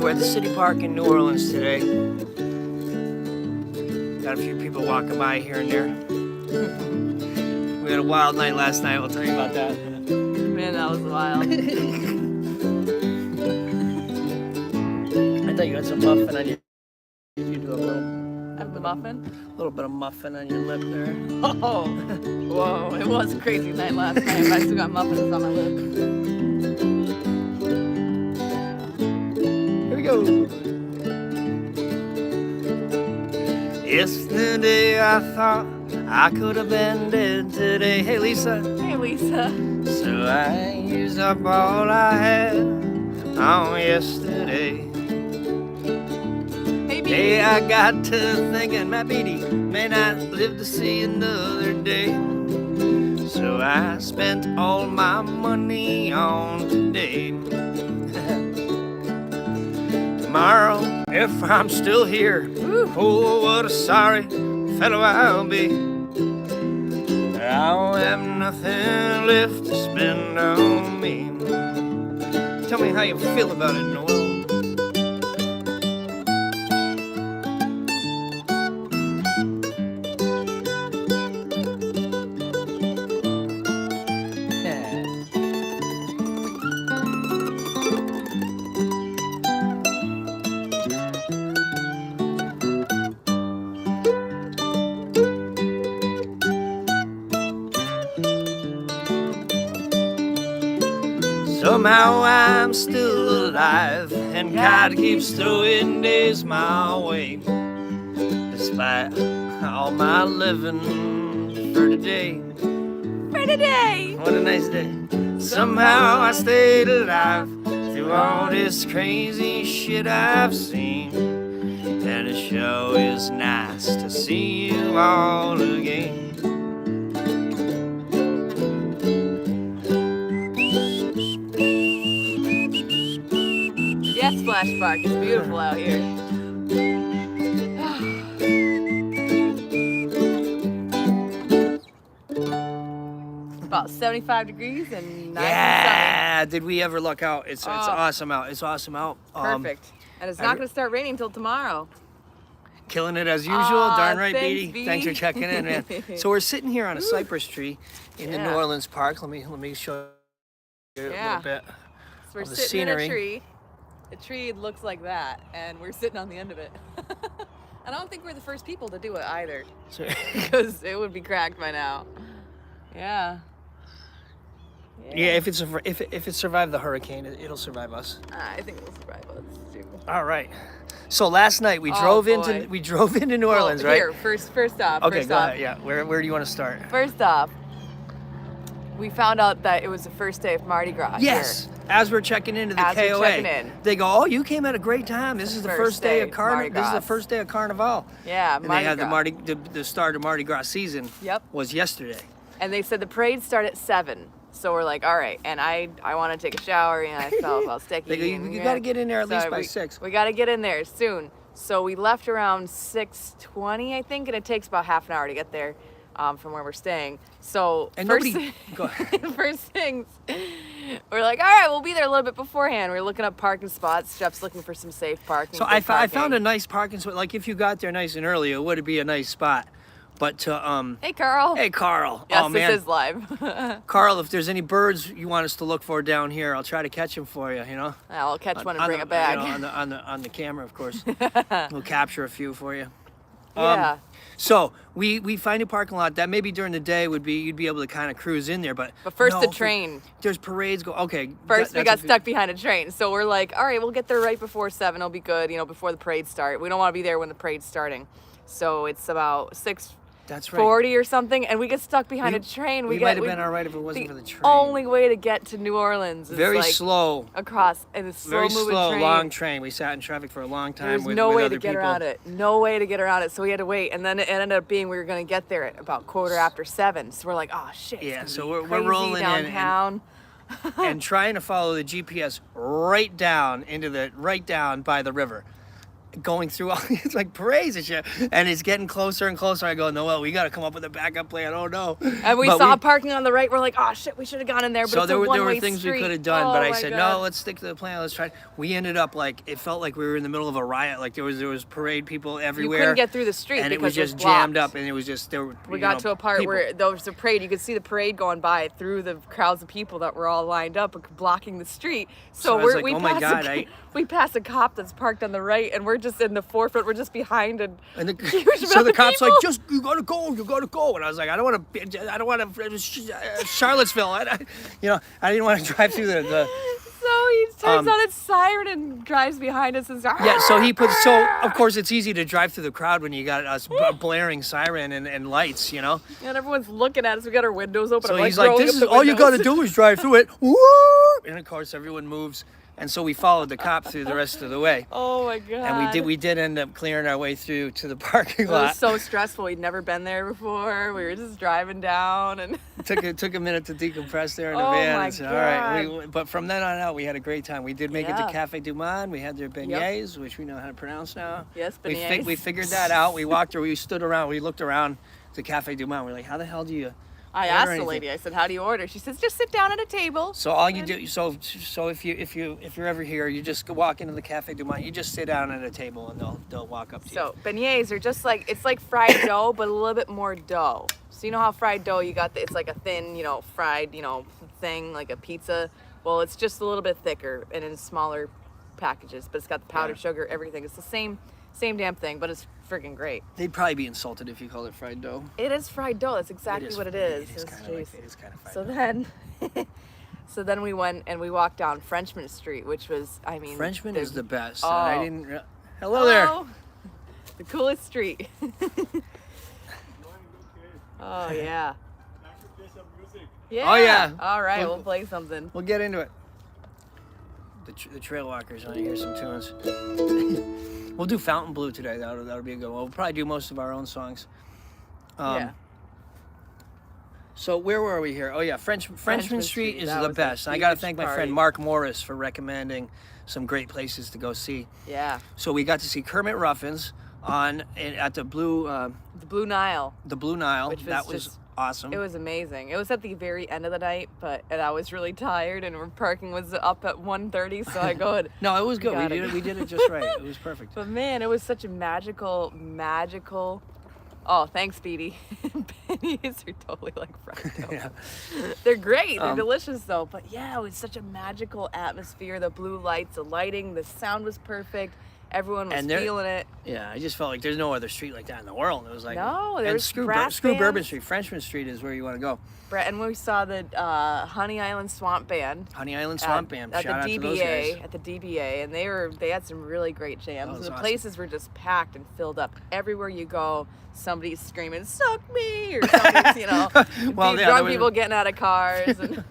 So we're at the City Park in New Orleans today. Got a few people walking by here and there. We had a wild night last night. I'll tell you about that. Man, that was wild. I thought you had some muffin on your. You do a little. Have the muffin? A little bit of muffin on your lip there. Oh, whoa! It was a crazy night last night. I still got muffins on my lip. Here we go. Yesterday I thought I could have been dead today. Hey Lisa. Hey, Lisa. So I used up all I had on yesterday. Hey, Beanie. Hey, I got to thinking my Beatty may not live to see another day. So I spent all my money on today. Tomorrow, if I'm still here, oh, what a sorry fellow I'll be. I'll have nothing left to spend on me. Tell me how you feel about it, Noel. Somehow I'm still alive, and God keeps throwing days my way. Despite all my living for today. For today. What a nice day. Somehow I stayed alive through all this crazy shit I've seen. And it sure is nice to see you all again. Yes, Splash Park. It's beautiful out here. About 75 degrees and nice Yeah, did we ever luck out? It's Oh. awesome out. It's awesome out. and sunny. Perfect. And it's not going to start raining until tomorrow. Killing it as usual. Aw, Darn right, thanks, Beatty. B. Thanks for checking in, man. So we're sitting here on a cypress tree in the Yeah. New Orleans Park. Let me show you a Yeah. little bit. So we're Of the sitting in a scenery. tree. The tree looks like that, and we're sitting on the end of it. And I don't think we're the first people to do it either, So, because it would be cracked by now. Yeah. yeah, if it survived the hurricane, it'll survive us. I think it'll survive us too. All right. So last night we Oh, drove boy. into New Orleans, Well, right? Here, first off. Okay, first go off, ahead. Yeah. Where do you want to start? First off, we found out that it was the first day of Mardi Gras. Yes. As we're checking into the As we're KOA, checking in. they go, "Oh, you came at a great time. This is the first day of Mardi Carnival. This is the Gras. first day of Carnival." Here. Yeah, And Mardi they had Gras. the start of Mardi Gras season. Yep. Was yesterday. And they said the parade started at 7. So we're like, all right. And I want to take a shower, and I felt all sticky. They go, and you got to get in there at least by 6. We got to get in there soon. So we left around 6:20, I think, and it takes about half an hour to get there from where we're staying. So And first, nobody. Go ahead. first things, we're like, all right, we'll be there a little bit beforehand. We're looking up parking spots. Jeff's looking for some safe parking. So good I found parking. a nice parking spot. Like if you got there nice and early, it would be a nice spot. But to Hey, Carl. hey Carl. Yes, Oh man, this is live. Carl, if there's any birds you want us to look for down here, I'll try to catch them for you. You know. I'll catch one and On bring the- it back. You know, on the camera, of course. We'll capture a few for you. Yeah. So we find a parking lot that maybe during the day would be you'd be able to kind of cruise in there, but But first no, the train. There's parades go. Okay. First, we that's got a- stuck behind a train. So we're like, all right, we'll get there right before 7. It'll be good, before the parade start. We don't want to be there when the parade's starting. So it's about 6:40 That's right. or something, and we get stuck behind a train. We might have been all right if it wasn't for the train. Only way to get to New Orleans is Very like slow. across in a Very slow-moving slow, train. long train. We sat in traffic for a long time There's with no way other to get people. around it. No way to get around it. So we had to wait, and then it ended up being we were going to get there at about 7:15. So we're like, oh shit. Yeah, it's so gonna be we're crazy rolling in and- downtown. And trying to follow the GPS right down by the river. going through all these like parades and shit, and it's getting closer and closer. I go, Noel, we got to come up with a backup plan. Oh no! And we saw parking on the right. We're like, oh shit, we should have gone in there. But so it's there a were things street. we could have done, but I said God. no. Let's stick to the plan. Let's try. We ended up like it felt like we were in the middle of a riot. Like there was parade people everywhere. You couldn't get through the street and because it was just blocked. jammed up, and it was just there. We got to a part where there was a parade. You could see the parade going by through the crowds of people that were all lined up blocking the street. So I was like, we oh my passed God, we passed a cop that's parked on the right, and we're just in the forefront. We're just behind and so the the cops people. like, just you gotta go. And I was like, I don't want to Charlottesville. I didn't want to drive through the. So he turns on his siren and drives behind us and says, yeah. So of course it's easy to drive through the crowd when you got us blaring siren and lights, you know. And everyone's looking at us. We got our windows open. So I'm he's like, rolling this up is the all you got to windows. do is drive through it. Woo! And of course everyone moves. And so we followed the cop through the rest of the way. Oh my God. And we did end up clearing our way through to the parking It lot. was so stressful. We'd never been there before. We were just driving down and took a minute to decompress there in the Oh van. my And said, all right. God. But from then on out, we had a great time. We did make it to Yeah. Cafe Du Monde. We had their beignets, which we know how to pronounce now. Yes, We beignets. figured that out. We walked or we stood around. We looked around to Cafe Du Monde. We're like, how the hell do you? I order asked the anything? lady, I said, how do you order? She says, just sit down at a table. So all you do, so if you're ever here, you just walk into the Cafe Du Monde. You just sit down at a table and they'll walk up to you. So beignets are just like, it's like fried dough, but a little bit more dough. So you know how fried dough, it's like a thin, fried, thing, like a pizza. Well, it's just a little bit thicker and in smaller packages, but it's got the powdered sugar, everything. It's the same damn thing, but it's freaking great. They'd probably be insulted if you called it fried dough. It is fried dough. That's exactly what it is. It is kind of fried So dough. then we went and we walked down Frenchman Street, which was, Frenchman is the best. Oh. I didn't. Hello there. The coolest street. Oh yeah. Yeah. Oh, yeah. All right, We'll- we'll play something. We'll get into it. The Trail Walkers want to hear some tunes. We'll do Fountain Blue today. That'll be a good one. We'll probably do most of our own songs. Yeah. So where were we here? Oh yeah, Frenchman Street is That the was a best. I got to huge thank my party. friend Mark Morris for recommending some great places to go see. Yeah. So we got to see Kermit Ruffins at the Blue Blue Nile. Nile. Which was That was just- awesome. It was amazing. It was at the very end of the night, and I was really tired, and our parking was up at 1:30, so I go. No, it was good. got it. We did it just right. It was perfect. But man, it was such a magical. Oh, thanks, Speedy. Pennies are totally like fried dough. Yeah. They're great. They're delicious though. But yeah, it was such a magical atmosphere. The blue lights, the lighting, the sound was perfect. Everyone was feeling it. Yeah, I just felt like there's no other street like that in the world. It was like No, there's screw brass Bourbon bands. Street. Frenchman Street is where you want to go. Brett, and we saw the Honey Island Swamp Band. Honey Island Swamp Band. At Shout out the to those guys. DBA, at the DBA, and they had some really great jams. Oh, And that's the awesome. places were just packed and filled up. Everywhere you go, somebody's screaming, "Suck me!" or somebody's, Well, yeah, drunk there was- people getting out of cars, and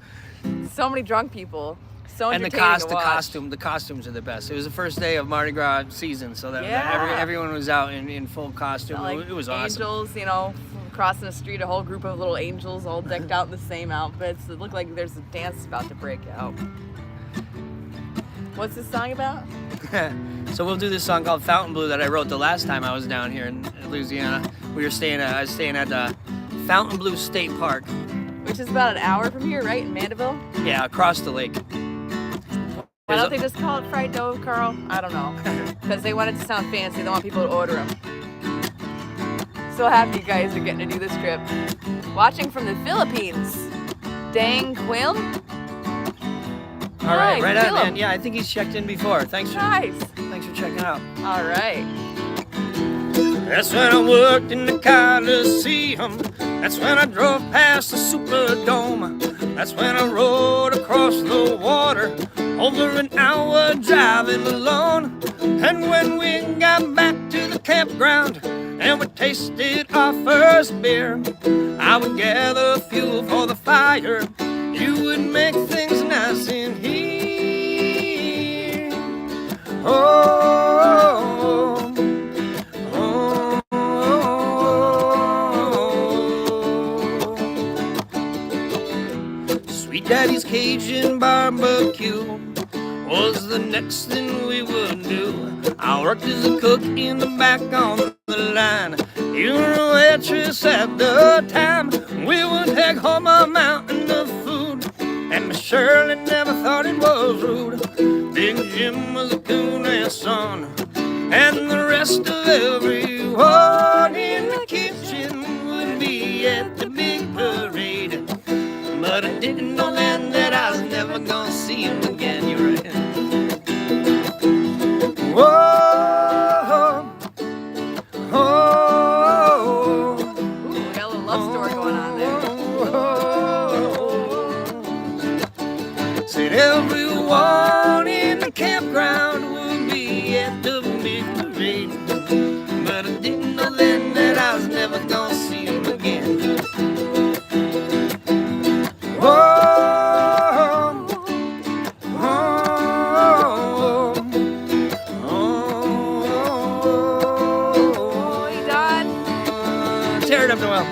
so many drunk people. So And the entertaining to watch. the costumes are the best. It was the first day of Mardi Gras season, so that Yeah. everyone was out in full costume. Like It was awesome. angels, crossing the street, a whole group of little angels all decked out in the same outfits. It looked like there's a dance about to break out. What's this song about? So we'll do this song called Fountain Blue that I wrote the last time I was down here in Louisiana. I was staying at the Fountain Blue State Park. Which is about an hour from here, right? In Mandeville? Yeah, across the lake. Why don't they just call it fried dough, Carl? I don't know. Because they want it to sound fancy. They want people to order them. So happy you guys are getting to do this trip. Watching from the Philippines. Dang Quim? All right, Nice, right on, Philip. man. Yeah, I think he's checked in before. Thanks for checking out. All right. That's when I worked in the Coliseum. That's when I drove past the Superdome. That's when I rode across the water, over an hour driving alone. And when we got back to the campground and we tasted our first beer, I would gather fuel for the fire. You would make things nice in here. Oh, oh, oh. Sweet Daddy's Cajun barbecue was the next thing we would do. I I worked as a cook in the back on the line. You were a waitress at the time. We would take home a mountain of food, and Miss Shirley never thought it was rude. Big Jim was a cool ass son, and the rest of everyone in the kitchen would be at the big parade. But I didn't know then that I was never gonna see him again. You're right. Whoa, oh, Ooh, we got a little love story going on there. Said everyone in the campground would be at the big parade. But I didn't know then that I was never gonna see him again. Whoa. Tear it up, Noel.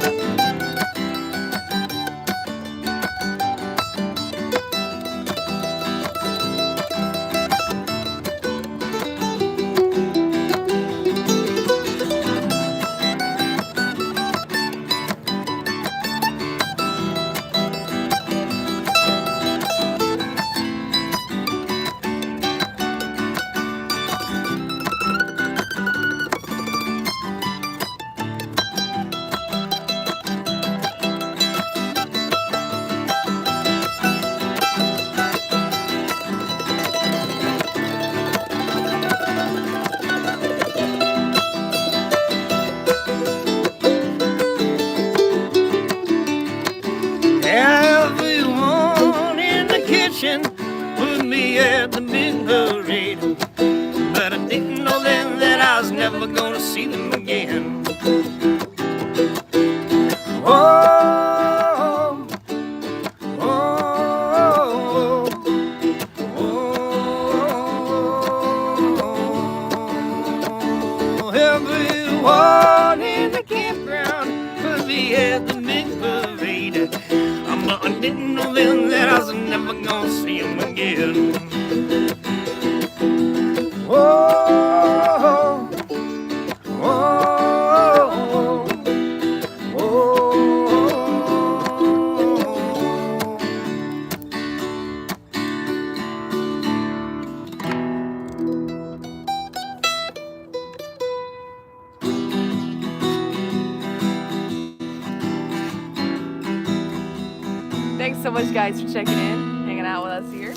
Everyone in the kitchen with me at the big parade. But I didn't know then that I was never gonna see them again. Oh, oh, oh, everyone in the campground with me at the big parade. But I didn't know then that I was never gonna see him again. Whoa, whoa, whoa. Thanks so much, guys, for checking in, hanging out with us here.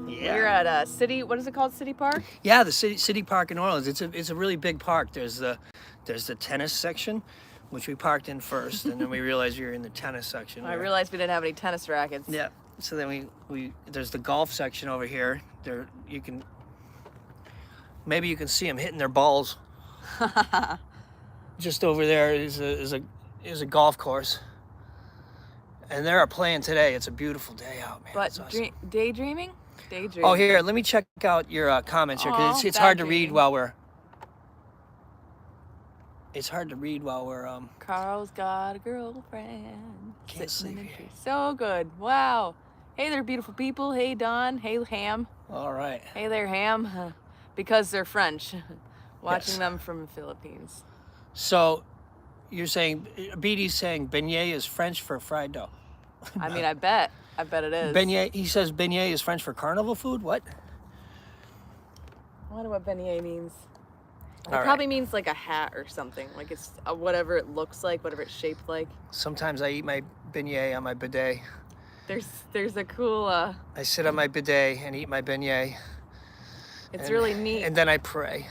Yeah. We're at City. What is it called? City Park. Yeah, the city park in New Orleans. It's a really big park. There's the tennis section, which we parked in first, and then we realized we were in the tennis section. I realized we didn't have any tennis rackets. Yeah. So then we there's the golf section over here. There maybe you can see them hitting their balls. Just over there is a golf course, and they're playing today. It's a beautiful day out, man. But It's awesome. daydreaming. Oh, here, let me check out your comments here, because it's hard to read daydreaming. while we're. It's hard to read while we're Carl's got a girlfriend. Can't sitting sleep in a here. tree. So good. Wow. Hey there, beautiful people. Hey, Don. Hey, Ham. all right. Hey there, Ham. Because they're French. Watching Yes. them from the Philippines. So, you're saying BD's saying beignet is French for fried dough. I mean, I bet it is. Beignet. He says beignet is French for carnival food. What? I wonder what beignet means. It All right. probably means like a hat or something. Like it's whatever it looks like, whatever it's shaped like. Sometimes I eat my beignet on my bidet. There's a cool. I sit on my bidet and eat my beignet. It's and- really neat. And then I pray.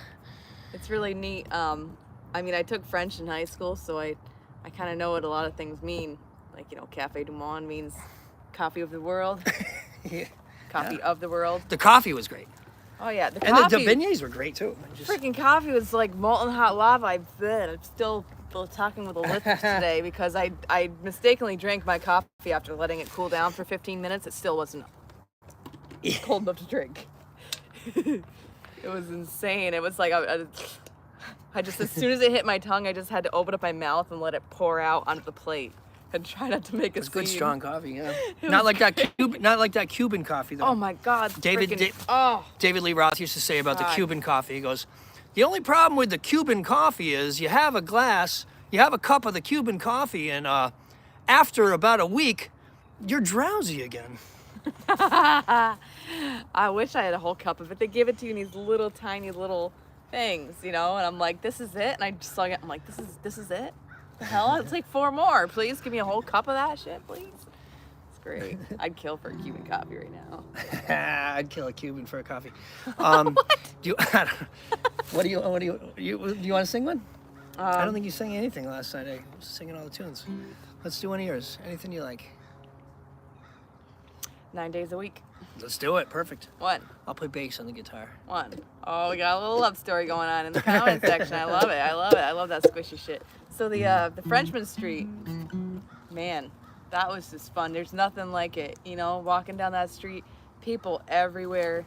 It's really neat. I mean, I took French in high school, so I kind of know what a lot of things mean. Like, you know, Café du Monde means coffee of the world. Yeah. Coffee of the world. The coffee was great. Oh yeah, the And coffee. the beignets were great too. Freaking coffee was like molten hot lava. I'm still talking with a lisp today because I mistakenly drank my coffee after letting it cool down for 15 minutes. It still wasn't cold enough to drink. It was insane. It was like I just, as soon as it hit my tongue, I just had to open up my mouth and let it pour out onto the plate and try not to make a It's good, scene. strong coffee. Yeah. Not like that Cuban coffee though. Oh my God. David freaking- oh. David Lee Roth used to say about the God. Cuban coffee. He goes, The only problem with the Cuban coffee is you have a glass, you have a cup of the Cuban coffee, and after about a week, you're drowsy again. I wish I had a whole cup of it. They give it to you in these little tiny little things, you know, and I'm like, this is it. And I just saw it. I'm like, this is it. The hell? I'll take 4 more. Please give me a whole cup of that shit, please. It's great. I'd kill for a Cuban coffee right now. I'd kill a Cuban for a coffee. Do you want to sing one? I don't think you sang anything last night. I was singing all the tunes. Let's do one of yours. Anything you like. 9 days a week. Let's do it. Perfect. 1. I'll play bass on the guitar. 1. Oh, we got a little love story going on in the comment section. I love it. I love it. I love that squishy shit. So the Frenchman Street, man, that was just fun. There's nothing like it. You know, walking down that street, people everywhere.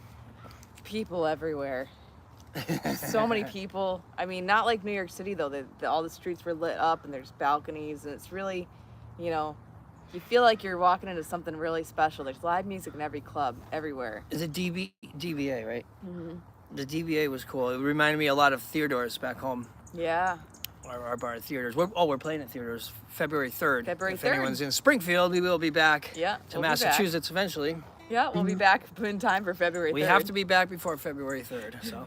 People everywhere. So many people. I mean, not like New York City though. All the streets were lit up and there's balconies and it's really, you know, you feel like you're walking into something really special. There's live music in every club, everywhere. Is it DBA, right? Mm-hmm. The DBA was cool. It reminded me a lot of Theodore's back home. Yeah. Our bar at Theodore's. We're playing at Theodore's February 3rd. February 3rd. If anyone's in Springfield, we will be back to Massachusetts eventually. Yeah, we'll be back in time for February 3rd. We have to be back before February 3rd. So.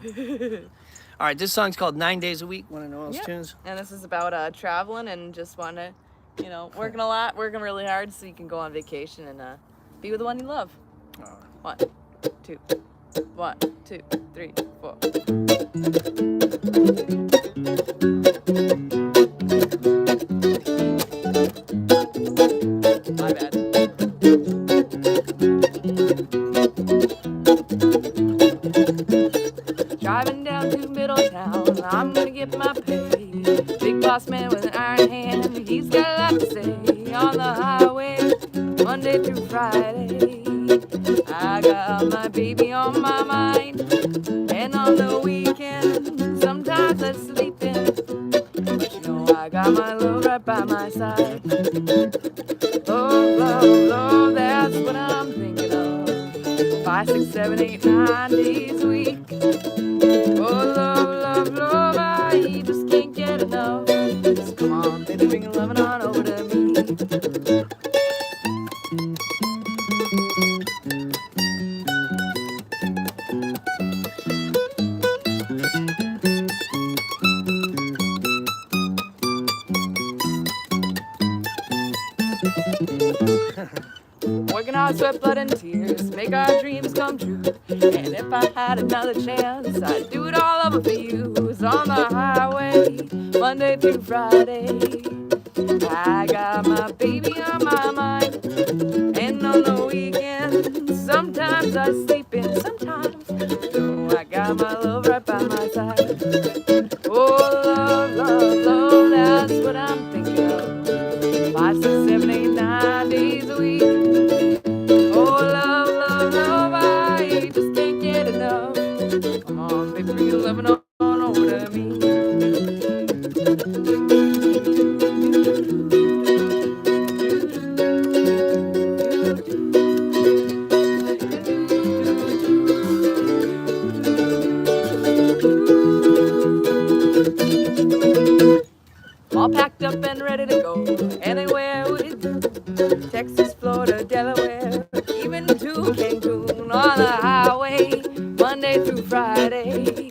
All right, this song's called 9 Days a Week. Want to know those tunes? And this is about traveling and just want to, you know, working a lot, working really hard so you can go on vacation and be with the one you love. 1, 2, 1, 2, 3, 4. My bad. Driving down to Middletown, I'm gonna get my pay. Big boss man with an iron hand, he's got a lot to say. On the highway, Monday through Friday, I got my baby on my mind. And on the weekend, sometimes I sleep in, but you know I got my love right by my side. Love, love, love, that's what I'm thinking of. 5, 6, 7, 8, 9 days a week. Oh, love, love, love, I just can't get enough. Just come on, baby, bring your lovin' on over to me. Working hard, sweat, blood, and tears, make our dreams come true. And if I had another chance, I'd do it all over for you. It's on the highway, Monday through Friday. I got my baby on my mind. And on the weekend, sometimes I sleep in, sometimes. So I got my love right by my side. Oh, love, love, love, that's what I'm thinking of. 5, 6, 7, 8, 9 days a week. Oh, love, love, love, I just can't get enough. Come on, baby, bring your lovin' on over to me. All packed up and ready to go. Anywhere we do. Texas, Florida, Delaware, even to Cancun. On the highway, Monday through Friday.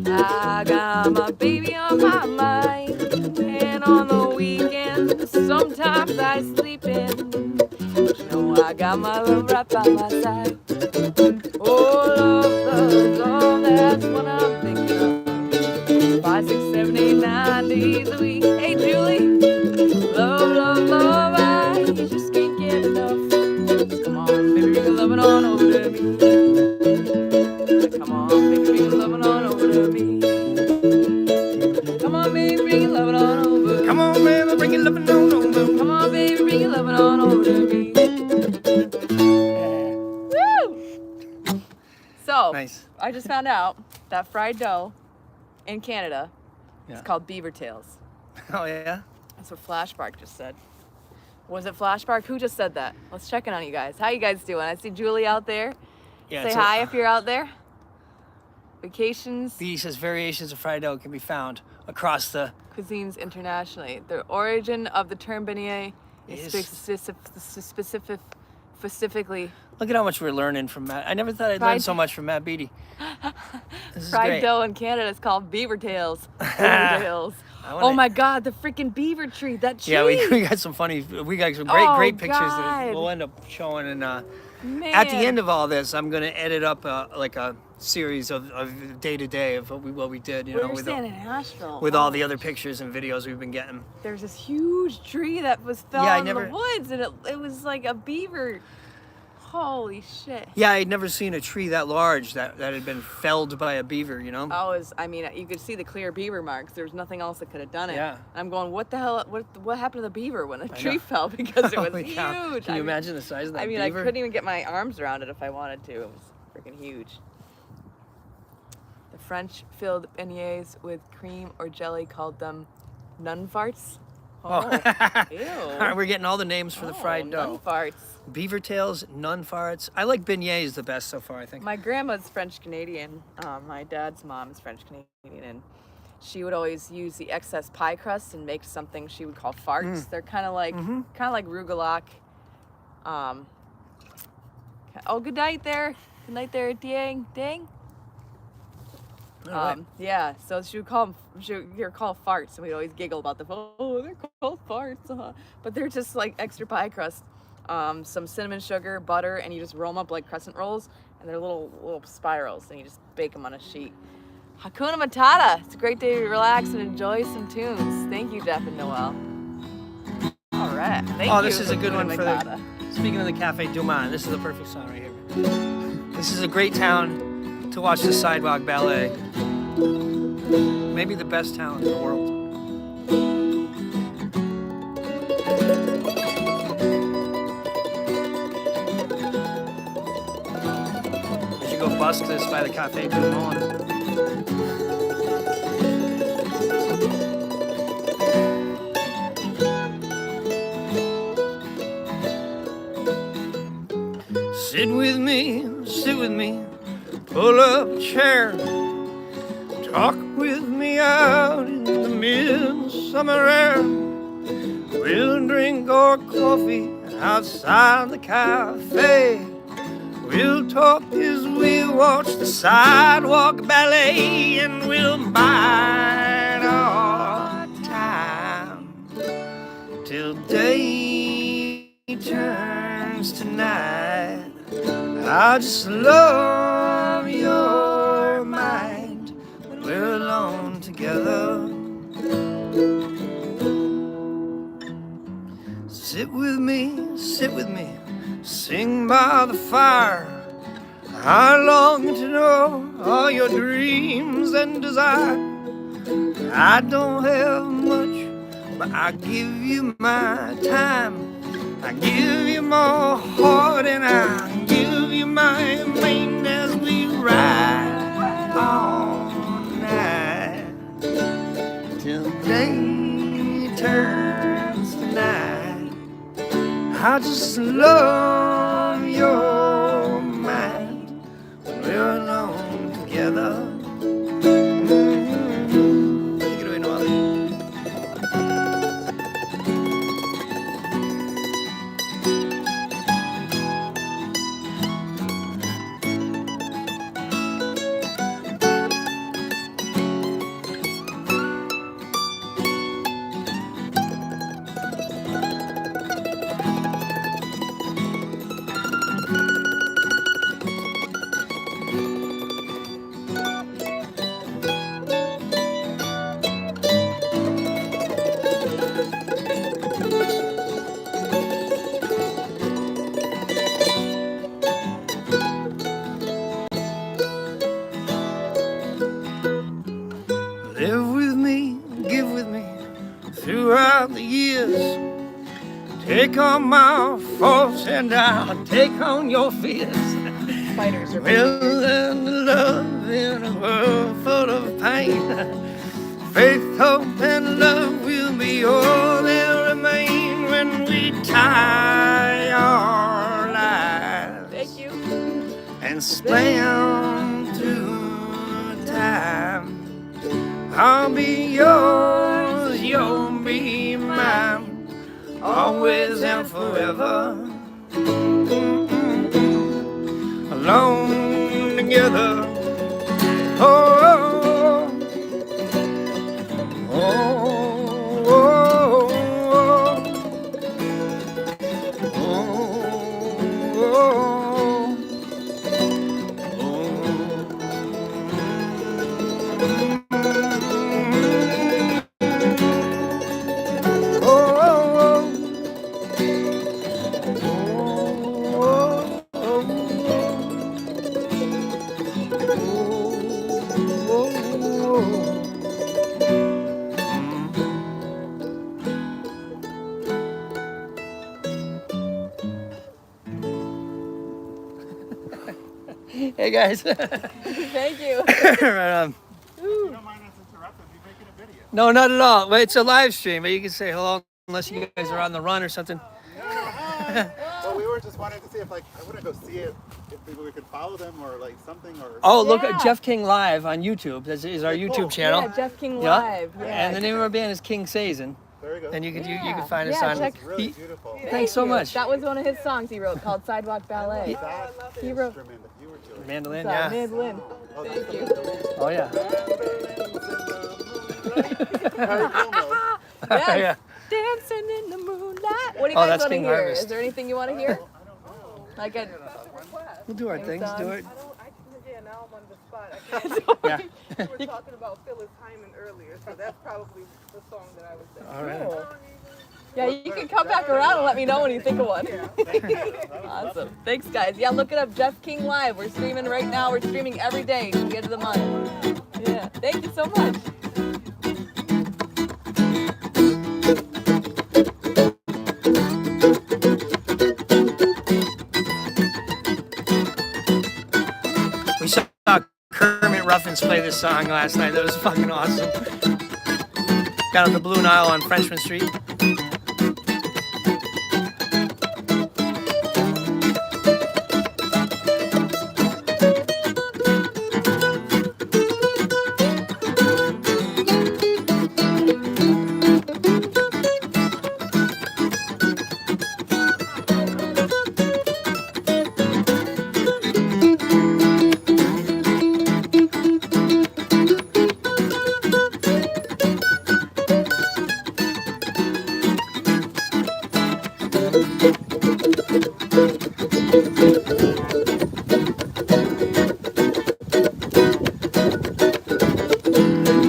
I got my baby on my mind. And on the weekend, sometimes I sleep in. But you know I got my love right by my side. Oh, love, love, love, that's what I'm thinking of. 5, 6, 7, 8, 9 days a week. Hey, Julie. Love, love, love, I just can't get enough. Come on, baby, bring your lovin' on over to me. Come on, baby, bring your lovin' on over to me. Come on, baby, bring your lovin' on over. Come on, baby, bring your lovin' on over. Come on, baby, bring your lovin' on over to me. Woo! So, Nice. I just found out that fried dough in Canada is called beaver tails. Oh, yeah? That's what Flashbark just said. Was it Flashbark? Who just said that? Let's check in on you guys. How you guys doing? I see Julie out there. Yeah. Say hi if you're out there. Vacations, B says variations of fried dough can be found across the. cuisines internationally. The origin of the term beignet Is- is specifically Look at how much we're learning from Matt. I never thought I'd learn Fried- so much from Matt Beatty. This is fried great. dough in Canada is called beaver tails. Beaver tails. I wanna- Oh my God, the freaking beaver tree. That tree. Yeah, we got some great Oh, pictures that God. we'll end up showing. And Man. at the end of all this, I'm gonna edit up like a series of day to day of what we did. You know, We're with staying in Asheville. all the other pictures and videos we've been getting. There's this huge tree that was fell Yeah, I in never- the woods, and it was like a beaver. Holy shit. Yeah, I'd never seen a tree that large that had been felled by a beaver. You know. I mean, you could see the clear beaver marks. There was nothing else that could have done it. Yeah. I'm going, what the hell? What happened to the beaver when a tree know. fell? Because it was Holy cow. huge. Can you I mean- imagine the size of that I mean, beaver? I couldn't even get my arms around it if I wanted to. It was freaking huge. The French filled beignets with cream or jelly called them nun farts. Oh, ew. All right, we're getting all the names for the fried dough. Nun farts. Beaver tails, nun farts. I like beignets the best so far, I think. My grandma's French Canadian. My dad's mom is French Canadian, and she would always use the excess pie crust and make something she would call farts. They're kind of like rugelach. Oh, good night there. Good night there, ding, ding. All right. Yeah, so she would call them, you're called farts, and we'd always giggle about them. Oh, they're called farts, but they're just like extra pie crust, some cinnamon sugar, butter, and you just roll them up like crescent rolls, and they're little spirals, and you just bake them on a sheet. Hakuna Matata. It's a great day to relax and enjoy some tunes. Thank you, Jeff and Noel. All right. Thank you. This is a good Hakuna one Matata. Speaking of the Cafe Du Monde, this is the perfect song right here. This is a great town to watch the Sidewalk Ballet. Maybe the best town in the world. We should go busk this by the Cafe Du Monde. Sit with me, pull up a chair. Talk with me out in the midsummer air. We'll drink our coffee outside the cafe. We'll talk as we watch the sidewalk ballet, and we'll bide our time till day turns to night. I just love your mind when we're alone together. Sit with me, sing by the fire. I long to know all your dreams and desire. I don't have much, but I give you my time. I give you my heart, and I give you my mind as we ride all night till day turns to night. I just love your mind when we're alone together. Take it away, Noel. Live with me, give with me throughout the years. Take on my faults and I'll take on your fears. Spiders are We'll learn to love in a world full of pain. Faith, hope, and love will be all that remain when we tie our lives Thank you. and slam through I'll be yours, you'll be mine, always and forever. Alone together. Oh, oh, oh, oh, oh, Hey guys. Thank you. Right on. You don't mind us interrupting? You're making a video. No, not at all. Well, it's a live stream, but you can say hello unless you guys are on the run or something. Well, we were just wanting to see if, like, I want to go see it, if we could follow them or, like, something, or... Oh, look Yeah. at Jeff King Live on YouTube. This is our Okay, YouTube cool. channel. Yeah, Jeff King Yeah. Live. Yeah. And the name of our band is King Sazin. There you go. And you can you Yeah. can find us Yeah, on. check- It's really He- beautiful. Thanks so you. much. That was one of his songs he wrote called Sidewalk Ballet. That He wrote- instrument that you were doing. Mandolin, Sorry, yeah. Mandolin. Oh, Thank that's you. the mandolin. Oh yeah. Very cool, though. Yes. Yeah. Dancing in the moonlight. What do you Oh, guys that's want to King hear? Harvest. Is there anything you want to hear? Like a We'll do our Sing things. song. Do it. Yeah, now I'm on the spot. I can't Yeah. we were talking about Phyllis Hyman earlier, so that's probably the song that I was saying. All right. Cool. Yeah, you can come back around and let me know when you think of one. Awesome. Thanks, guys. Yeah, look it up. Jeff King Live. We're streaming right now. We're streaming every day to the end of the month. Yeah. Thank you so much. We saw Kermit Ruffins play this song last night. That was fucking awesome. Down at the Blue Nile on Frenchman Street.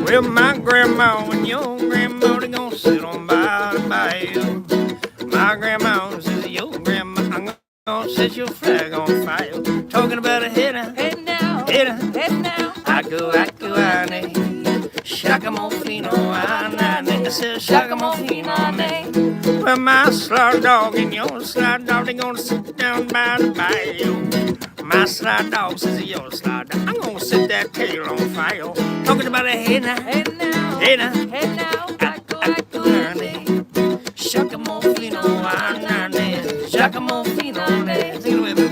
Well, my grandma and your grandma, they gonna sit on by the bayou. My grandma says, your grandma, I'm gonna set your flag on fire. Talking about a header, Head now. header. Head now. I go, ane. Shakamofino, ane. I said, Shakamofino, ane. Well, my slot dog and your slot dog, they gonna sit down by the bayou. My slot dog says, your slot dog, I'm gonna set that tail on fire. Talking about a header, Head now. header. Head now. Ane. Shakamofino, ane. Shakamofino, ane. Sing it with me.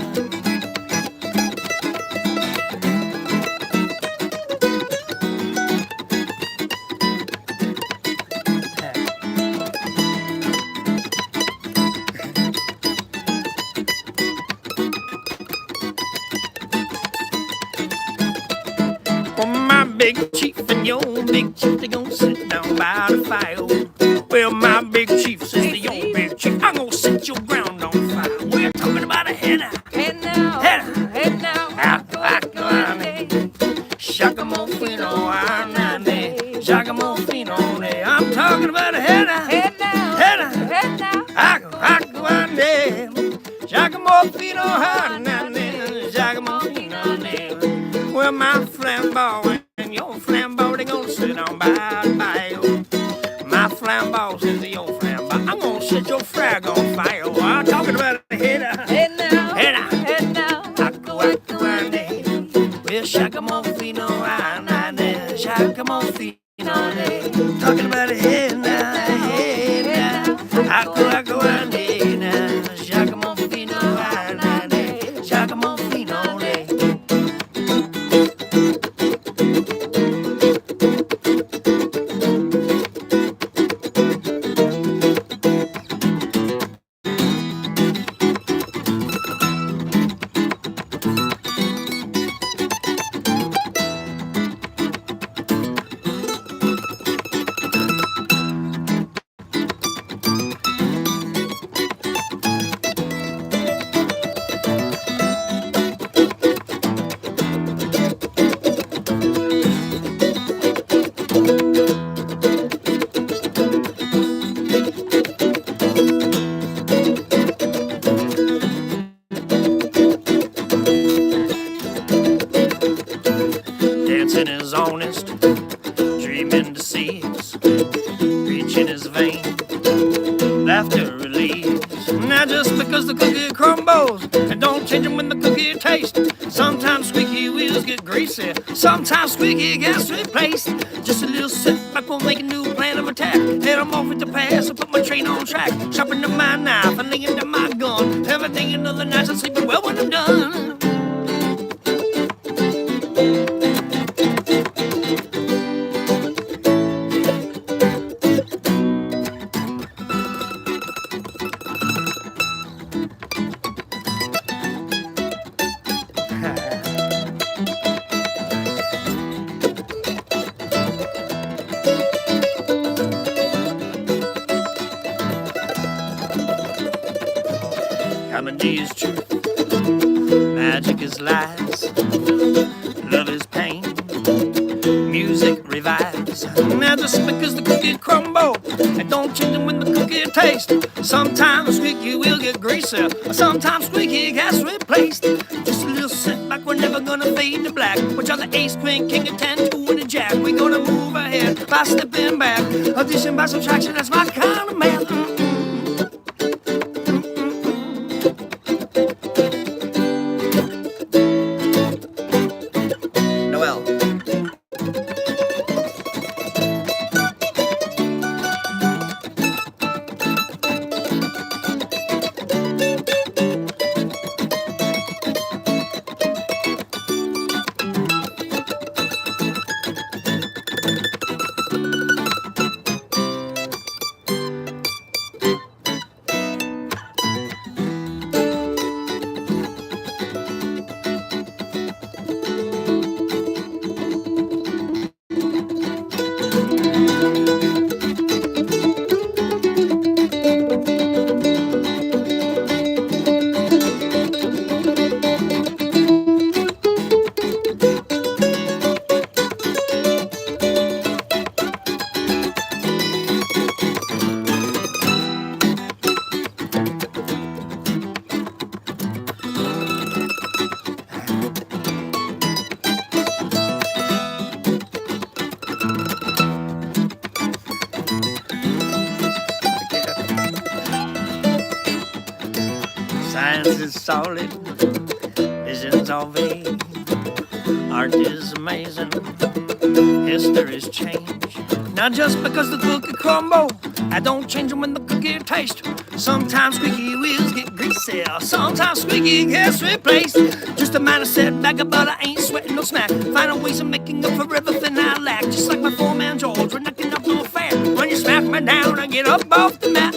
Well, my big chief and your big chief, they gon' sit down by the fire. Well, my big chief says to your big chief, I'm gonna set your ground on fire. We're talking about a header. Head now. Header. Head now. Ane. Shakamofino, ane. Shakamofino, ane. I'm talking about a header. Head now. Header. Head now. Ane. Shakamofino, ane. Shakamofino, ane. Well, my flambeau and your flambeau, they gonna sit on by the bayou. My flambeau says to your flambeau, I'm gonna set your flag on fire. Well, I'm talking about a header. Head now. Header. Head now. Ane. Well, Shakamofino, ane. Shakamofino, ane. Talking about a head now, head now. Ane. Shakamofino, ane. Shakamofino, ane. dreaming to see us, reaching his vein, laughter relieves. Now just because the cookie crumbles, and don't change them when the cookie tastes. Sometimes squeaky wheels get greasy, sometimes squeaky gets replaced. Just a little setback will make a new plan of attack. Head I'm off with the pass, and put my train on track. Sharpening my knife and laying down my gun. Everything another night, I'm sleeping well when I'm done. Comedy is truth, magic is lies, love is pain, music revives. Now just because the cookie crumble, and don't change them when the cookie tastes. Sometimes squeaky will get greasy, sometimes squeaky gets replaced. Just a little setback, we're never gonna fade to black. Which are the ace, queen, king, and 10, 2, and a jack. We're gonna move ahead by stepping back, addition by subtraction, that's my kind of math. Science is solid, vision's all vague. Art is amazing, history's change. Now just because the cookie crumble, I don't change them when the cookie tastes. Sometimes squeaky wheels get greasy, sometimes squeaky gets replaced. Just a minor setback, but I ain't sweating no smack. Finding ways of making up for everything I lack. Just like my foreman George, we're knocking up no fair. When you smack me down, I get up off the mat.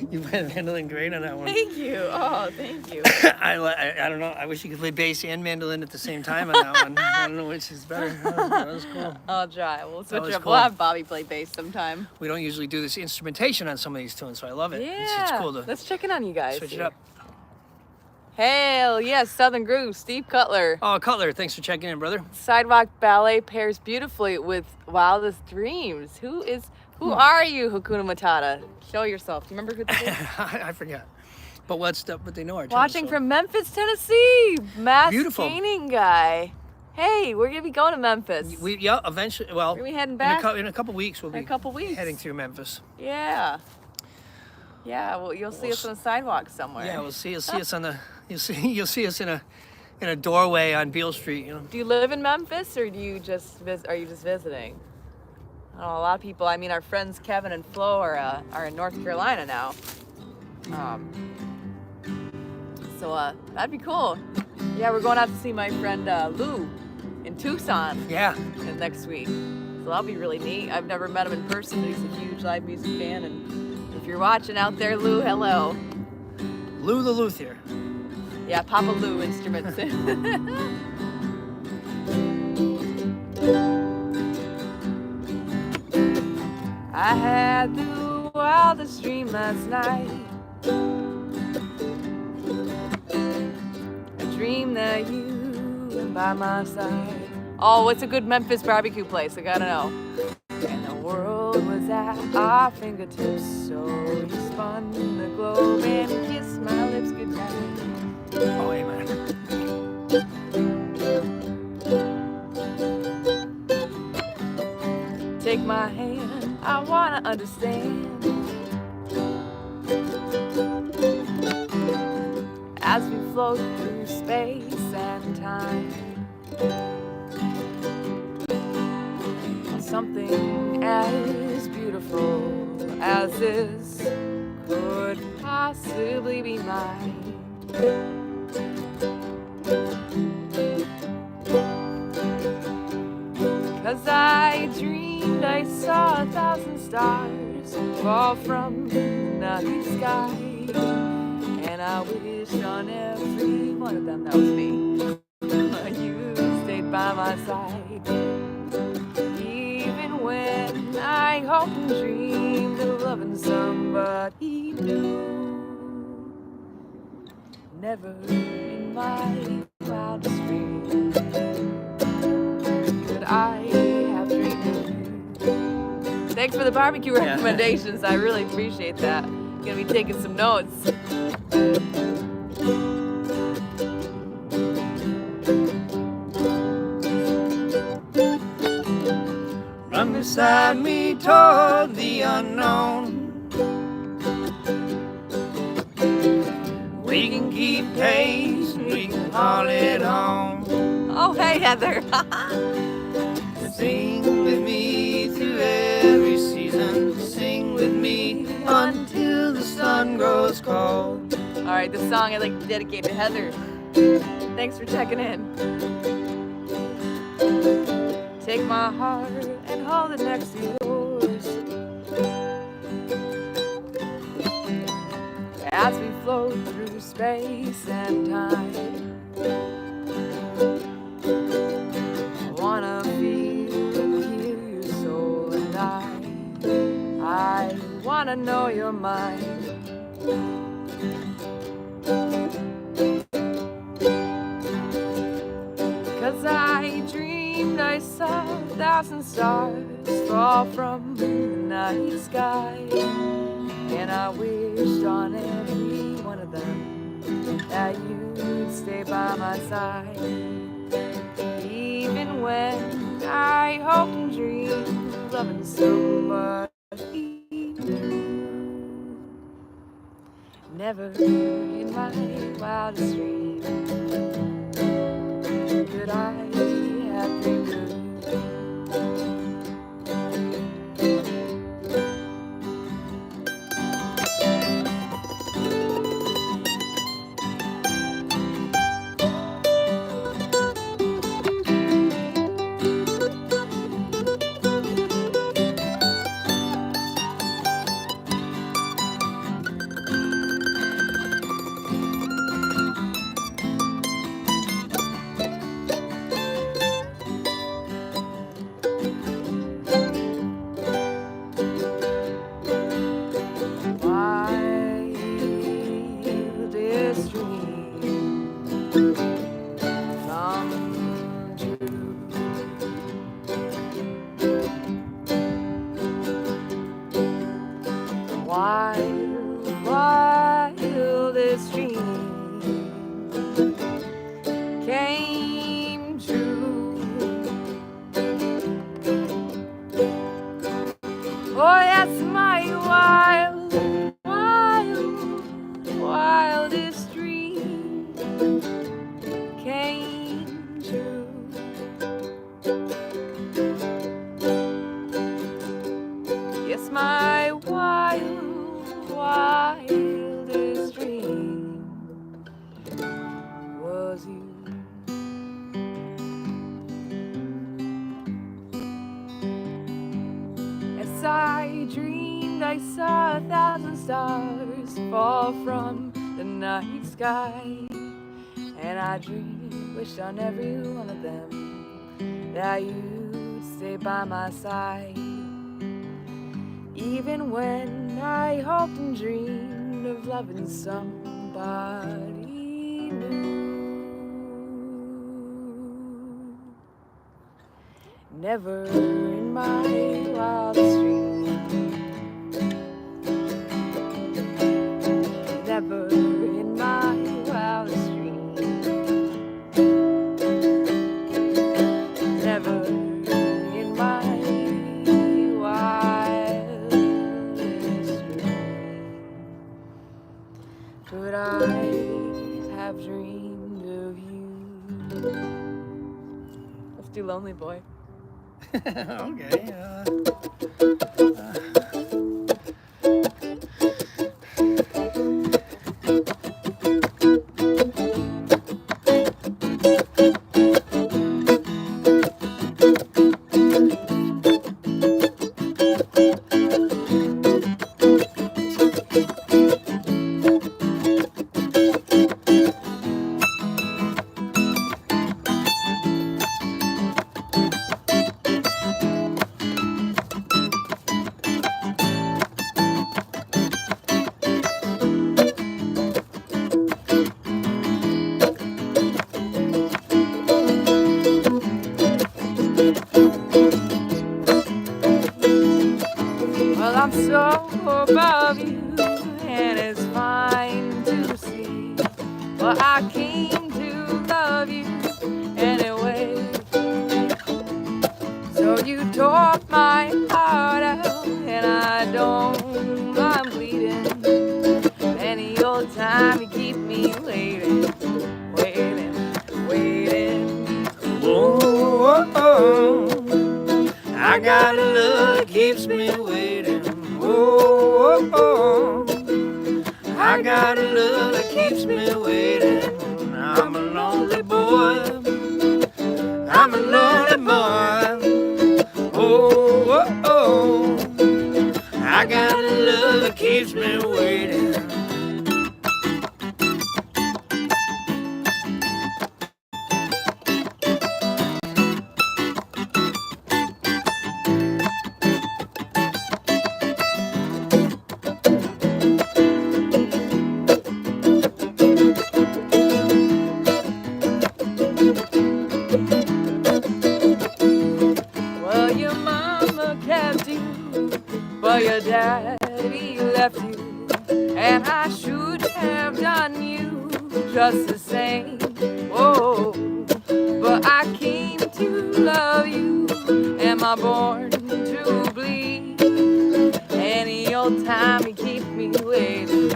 You've been handling great on that one. Thank you. Oh, thank you. I don't know. I wish you could play bass and mandolin at the same time on that one. I don't know which is better. That was cool. I'll try. We'll switch was it up. cool. We'll have Bobby play bass sometime. We don't usually do this instrumentation on some of these tunes, so I love it. Yeah. It's cool to Let's check in on you guys. switch it here. up. Hell yes, Southern Groove, Steve Cutler. Oh, Cutler, thanks for checking in, brother. Sidewalk Ballet pairs beautifully with Wildest Dreams. Who are you, Hakuna Matata? Show yourself. Do you remember who this is? I forgot. But but they know our tunes. Watching so. from Memphis, Tennessee. Mass Beautiful. Gaining guy. Hey, we're gonna be going to Memphis. Yeah, eventually. Well, Are we heading back? in a couple weeks we'll In be a couple weeks. heading through Memphis. Yeah. Yeah. Well, you'll see us on the sidewalk somewhere. Yeah, you'll see us on the you'll see us in a doorway on Beale Street. You know. Do you live in Memphis, or do you just are you just visiting? I don't know, a lot of people. I mean, our friends Kevin and Flo are in North Carolina now. So that'd be cool. Yeah, we're going out to see my friend Lou in Tucson Yeah. next week. So that'll be really neat. I've never met him in person, but he's a huge live music fan. And if you're watching out there, Lou, hello. Lou the Luthier. Yeah, Papa Lou Instruments. I had the wildest dream last night. A dream that you were by my side. Oh, what's a good Memphis barbecue place? I gotta know. And the world was at our fingertips. So you spun the globe and kissed my lips goodnight. Oh, amen. Take my hand, I wanna understand. As we float through space and time, something as beautiful as this could possibly be mine. 'Cause I dreamed I saw 1,000 stars fall from the night sky, and I wished on every one of them. That was me. You stayed by my side, even when I hoped and dreamed of loving somebody new. Never in my wildest dreams could I have dreamed of you. Thanks for the barbecue recommendations. I really appreciate that. I'm gonna be taking some notes. Run beside me toward the unknown. We can keep pace and we can haul it home. Oh, hey, Heather. Sing with me through every season. Sing with me until the sun grows cold. All right, this song I'd like to dedicate to Heather. Thanks for checking in. Take my heart and hold it next to yours as we float through space and time. I wanna feel your soul and I wanna know you're mine. 'Cause I dreamed I saw 1,000 stars fall from the night sky, and I wished on every one of them that you'd stay by my side, even when I hoped and dreamed of loving somebody new. Never in my wildest dreams could I have dreamed of you. Wildest dream come true. Wildest dream came true. Oh, yes, my wildest dream came true. Yes, my wildest dream was you. Yes, I dreamed I saw 1,000 stars fall from the night sky, and I wished on every one of them that you'd stay by my side, even when I hoped and dreamed of loving somebody new. Never in my wildest dreams could I have dreamed of you? Let's do Lonely Boy. Okay. Well, I'm so above you, and it's fine to see. Well, I came to love you anyway. So you tore my heart out, and I don't mind bleeding. Any old time you keep me waiting, waiting, waiting. Whoa, oh, I got a love that keeps me waiting. Whoa, oh, I got a love that keeps me waiting. I'm a lonely boy. I'm a lonely boy. Oh, oh, I got a love that keeps me waiting. Well, your mama kept you, but your daddy left you. And I should have done you just the same. Oh, but I came to love you. Am I born to bleed? Any old time you keep me waiting,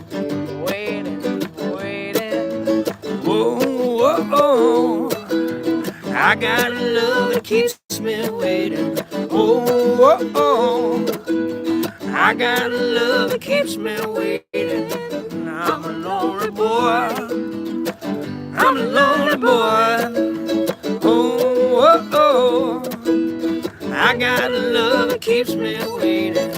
waiting, waiting. Whoa, oh, I got a love that keeps me waiting. Oh, oh, I got a love that keeps me waiting. I'm a lonely boy. I'm a lonely boy. Oh, oh, I got a love that keeps me waiting.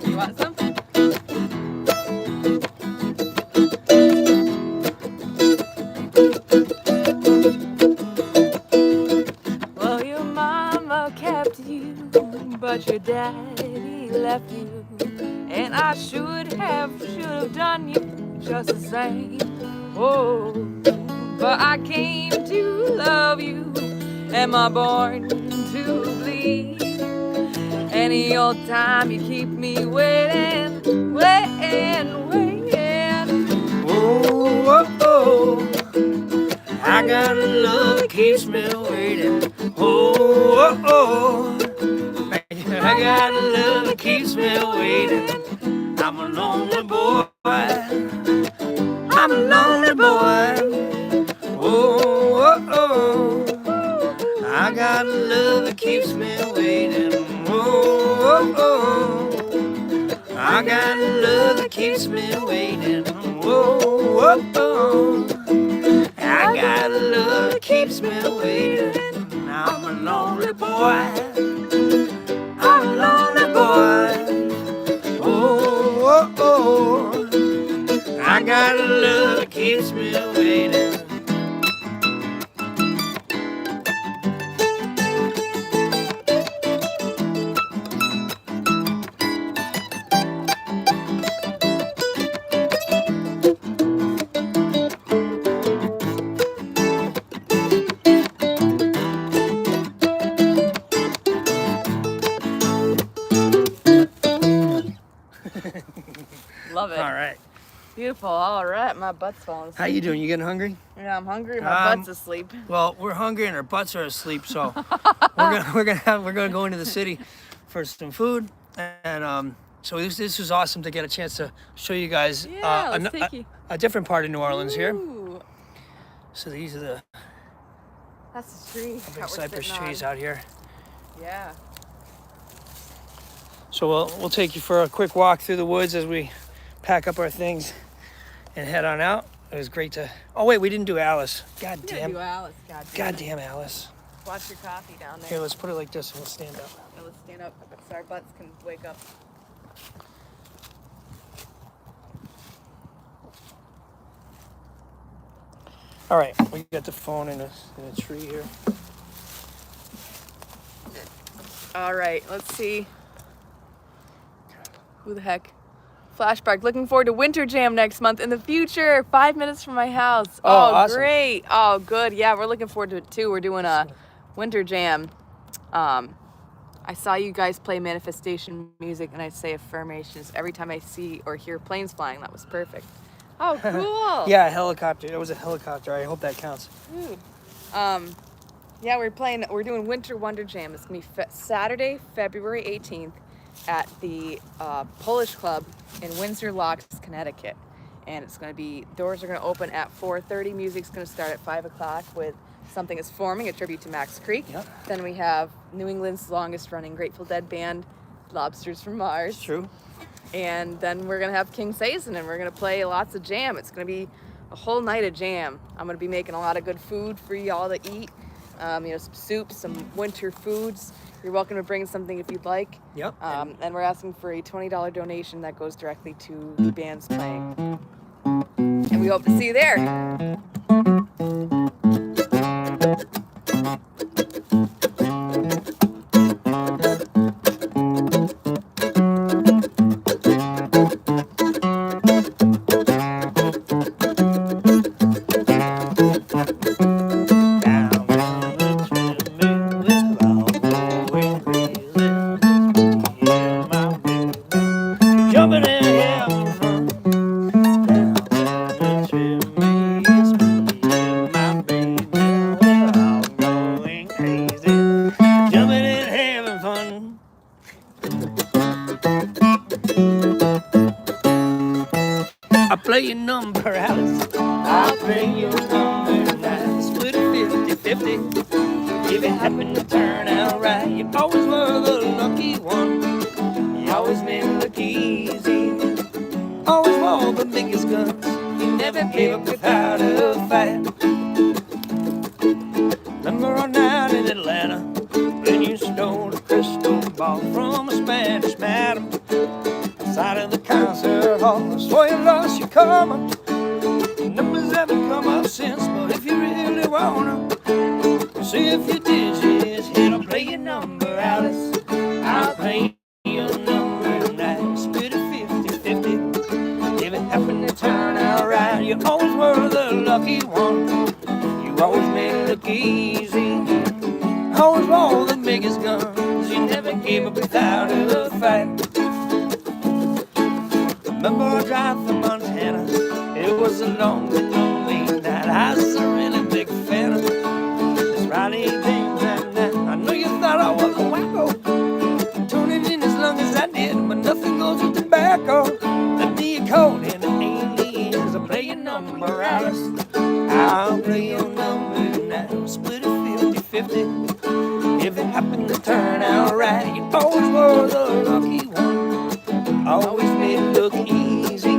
You want some? Well, your mama kept you, but your daddy left you. And I should have done you just the same. Oh, but I came to love you. Am I born to bleed? Any old time you keep me waiting, waiting, waiting. Oh, oh, I got a love that keeps me waiting. Oh, oh, I got a love that keeps me waiting. I'm a lonely boy. I'm a lonely boy. Oh, oh, I got a love that keeps me waiting. Oh, oh, I got a love that keeps me waiting. Oh, oh, I got a love that keeps me waiting. I'm a lonely boy. I'm a lonely boy. Oh. oh, oh. I got a love that keeps me waiting. Love it. All right. Beautiful. All right, my butt's falling asleep. How you doing? You getting hungry? Yeah, I'm hungry. My butt's asleep. Well, we're hungry and our butts are asleep, so we're gonna go into the city for some food, and so this was awesome to get a chance to show you guys Yeah, let's take you. a different part of New Orleans here. Ooh, So these are the that's the tree. big that we're cypress sitting trees on. out here. Yeah. So we'll take you for a quick walk through the woods as we pack up our things and head on out. It was great to. Oh wait, we didn't do Alice. God Yeah, damn. do Alice. God God damn Alice. Watch your coffee down there. Here, let's put it like this and we'll stand up. Now let's stand up so our butts can wake up. All right, we got the phone in a tree here. All right, let's see. Who the heck? Flashback. Looking forward to Winter Jam next month in the future. 5 minutes from my house. Oh, awesome. Great. Oh, good. Yeah, we're looking forward to it too. We're doing a Winter Jam. I saw you guys play manifestation music, and I say affirmations every time I see or hear planes flying. That was perfect. Oh, cool. Yeah, a helicopter. That was a helicopter. I hope that counts. Ooh. Yeah, we're doing Winter Wonder Jam. It's gonna be Saturday, February 18th at the Polish Club in Windsor Locks, Connecticut. And it's gonna be, doors are gonna open at 4:30. Music's gonna start at 5 o'clock with Something Is Forming, a tribute to Max Creek. Yep. Then we have New England's longest running Grateful Dead band, Lobsters from Mars. True. And then we're gonna have King Saison, and we're gonna play lots of jam. It's gonna be a whole night of jam. I'm gonna be making a lot of good food for y'all to eat. Some soups, some winter foods. You're welcome to bring something if you'd like. Yep. And we're asking for a $20 donation that goes directly to the bands playing. And we hope to see you there. Jumping in heaven, down the chimney, it's me and my baby, we're all going crazy. Jumping in having fun. I play your number, Alice. I'll play your number now. Split it 50-50. If it happened to turn out right, you always were the lucky one. You always made it look easy. Always wore the biggest guns. You never gave up without a fight. Remember our night in Atlanta when you stole a crystal ball from a Spanish madam outside of the concert hall. I swore you lost your karma. Numbers haven't come up since, but if you really wanna see if you did, just hit or play your number, Alice. I'll play your number tonight. Split it 50-50. If it happened to turn out right, you always were the lucky one. You always made it look easy. Always wore the biggest guns. You never gave up without a fight. Remember our drive from Montana? It was a long and lonely night. I was a really big fan of this Riley James and that. I know you thought I was a wacko, tuning in as long as I did, but nothing goes with tobacco. Let me a cold and an aliens. I'll play your number, Alice. I'll play your number now. Split it 50-50. If it happened to turn out right, you always were the lucky one. Always made it look easy.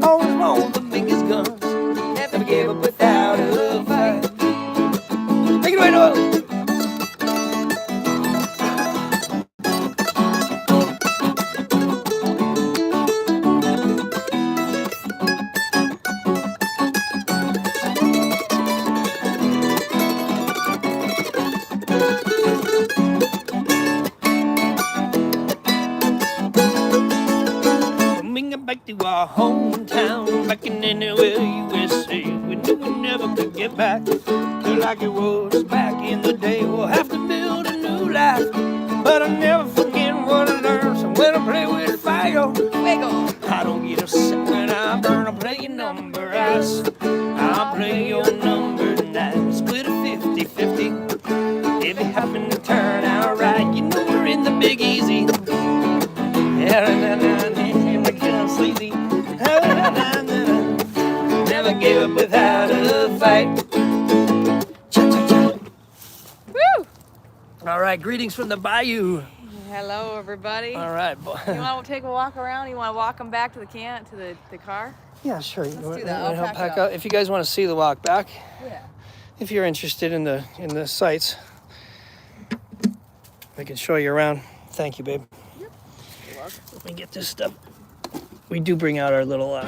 Always wore the biggest guns. Never gave up without a fight. Take it away, Noel. back to our hometown, back in anywhere USA. We knew we never could get back to like it was back in the day. We'll have to build a new life, but I'll never forget what I learned. So when I play with fire, Wiggle. I don't get upset when I burn. I'll play your number ice. I'll play your number nine. Split a 50-50. If it happen to turn out right, you know we're in the Big Easy. Sleazy. Never gave up without a fight. Cha-cha-cha. Woo! All right, greetings from the bayou. Hello, everybody. All right. You want to take a walk around? You want to walk them back to the the car? Yeah, sure. Let's do You that. wanna I'll help pack it pack up. up? If you guys want to see the walk back, Yeah. if you're interested in the sites, I can show you around. Thank you, babe. You're welcome. Let me get this stuff. We do bring out our little,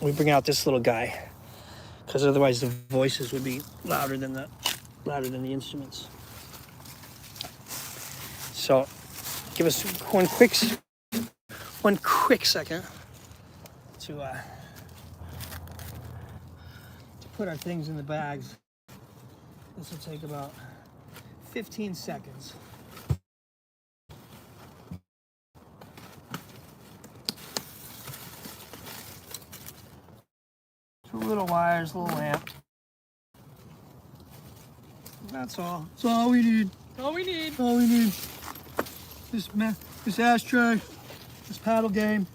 we bring out this little guy, because otherwise the voices would be louder than the instruments. So, give us one quick second to put our things in the bags. This will take about 15 seconds. Two little wires, little lamp. That's all. That's all we need. All we need. All we need. This ashtray, this paddle game.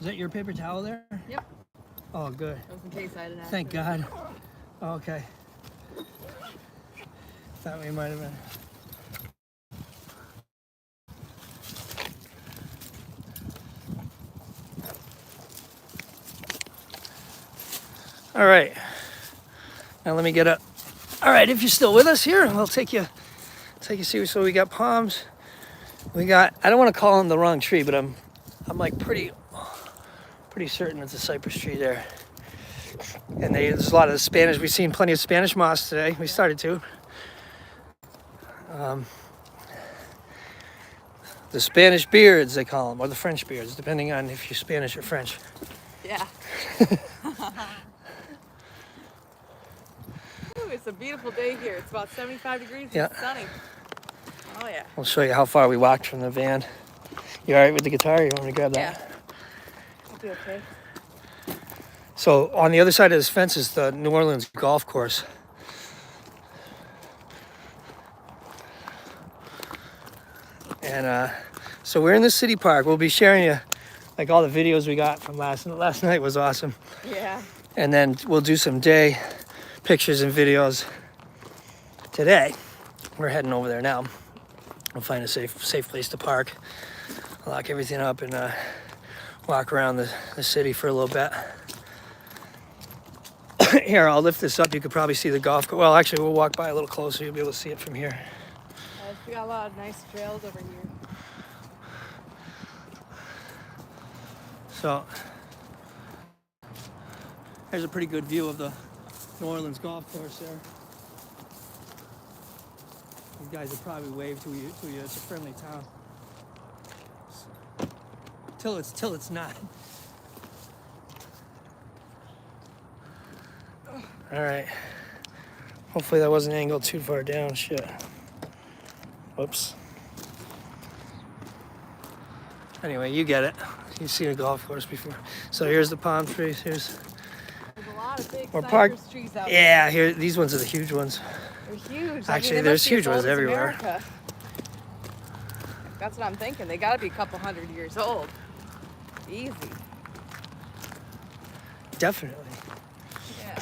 Is that your paper towel there? Yep. Oh, good. Just in case I didn't have Thank to. God. Okay. Thought we might have been. All right. Now let me get up. All right, if you're still with us here, we'll take you see. So we got palms. We got, I don't want to call them the wrong tree, but I'm like pretty certain it's a cypress tree there. And there's a lot of Spanish. We've seen plenty of Spanish moss today. We started to. The Spanish beards, they call them, or the French beards, depending on if you're Spanish or French. Yeah. Ooh, it's a beautiful day here. It's about 75 degrees. Yeah. It's sunny. Oh yeah. We'll show you how far we walked from the van. You all right with the guitar? You want me to grab that? Yeah. I'll be okay. So on the other side of this fence is the New Orleans golf course. And so we're in the city park. We'll be sharing you like all the videos we got from last night was awesome. Yeah. And then we'll do some day pictures and videos today. We're heading over there now. We'll find a safe place to park, lock everything up, and walk around the city for a little bit. Here, I'll lift this up. You could probably see the golf course. Well, actually, we'll walk by a little closer. You'll be able to see it from here. We got a lot of nice trails over here. So, there's a pretty good view of the New Orleans golf course there. These guys will probably wave to you. It's a friendly town. Till it's not. All right. Hopefully that wasn't angled too far down. Shit. Whoops. Anyway, you get it. You've seen a golf course before. So here's the palm trees. There's a lot of big We're cypress parked- trees out yeah. Here, these ones are the huge ones. there. They're huge. Actually, they there's must be as huge ones old as everywhere. America. That's what I'm thinking. They got to be a couple hundred years old. Easy. Definitely. Yeah.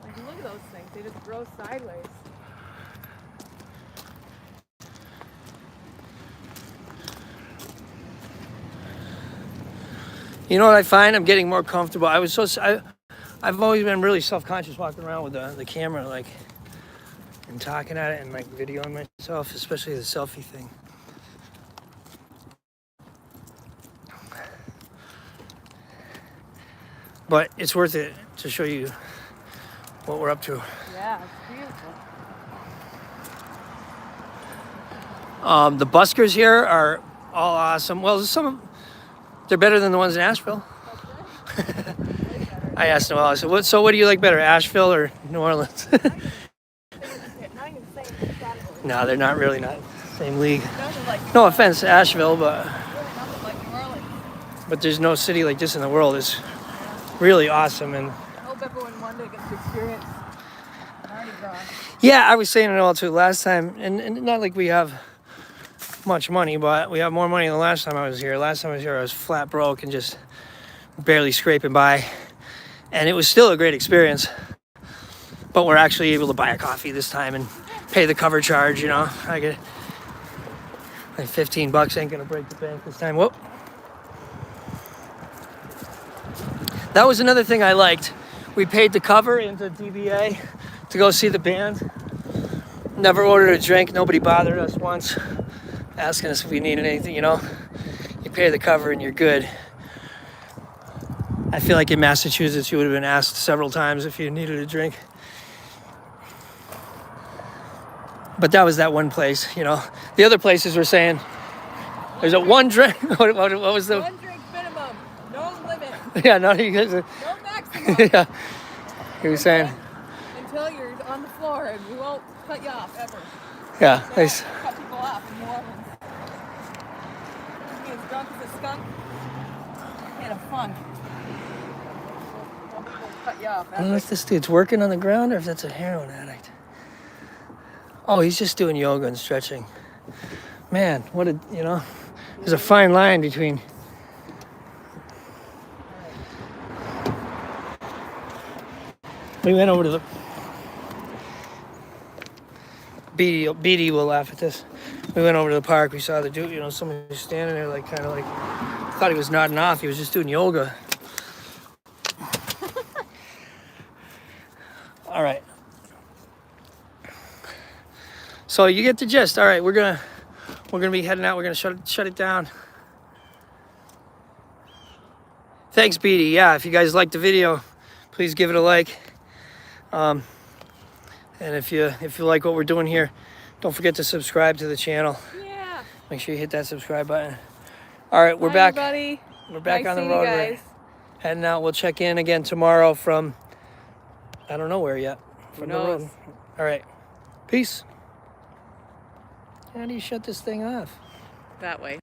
Like, look at those things. They just grow sideways. You know what I find? I'm getting more comfortable. I've always been really self-conscious walking around with the camera, like, and talking at it and like videoing myself, especially the selfie thing. But it's worth it to show you what we're up to. Yeah, it's beautiful. The buskers here are all awesome. Well, they're better than the ones in Asheville. I asked Noel, I said, what do you like better, Asheville or New Orleans? No, they're not really not same league. No offense to Asheville, but there's no city like this in the world. It's really awesome. And I hope everyone one day gets to experience Mardi Gras. yeah, I was saying it all too last time, and not like we have much money, but we have more money than the last time I was here. Last time I was here, I was flat broke and just barely scraping by, and it was still a great experience. But we're actually able to buy a coffee this time and pay the cover charge. You know, I get like $15 ain't gonna break the bank this time. Whoop. That was another thing I liked. We paid the cover into DBA to go see the band. Never ordered a drink. Nobody bothered us once, asking us if we needed anything, you know. You pay the cover and you're good. I feel like in Massachusetts you would have been asked several times if you needed a drink. But that was that one place, you know. The other places were saying, there's a one drink. What was the... One drink minimum, no limit, Yeah, no, you guys are... no maximum. Yeah. He was saying... Until you're on the floor and we won't cut you off ever. Yeah, They nice. don't cut people off in New Orleans. Be as drunk as a skunk. Can't have fun. Don't people cut you off I don't know ever. if this dude's working on the ground or if that's a heroin addict. Oh, he's just doing yoga and stretching. Man, you know, there's a fine line between... We went over to the... BD will laugh at this. We went over to the park, we saw the dude, you know, somebody was standing there like, kind of like, thought he was nodding off, he was just doing yoga. All right. So you get the gist. All right, we're gonna be heading out. We're gonna shut it down. Thanks, BD. Yeah, if you guys liked the video, please give it a like. And if you like what we're doing here, don't forget to subscribe to the channel. Yeah. Make sure you hit that subscribe button. All right, we're Bye, back. everybody. We're back Nice on the seeing you road. guys. We're heading out. We'll check in again tomorrow from I don't know where yet. From the knows? road. All right. Peace. How do you shut this thing off? That way.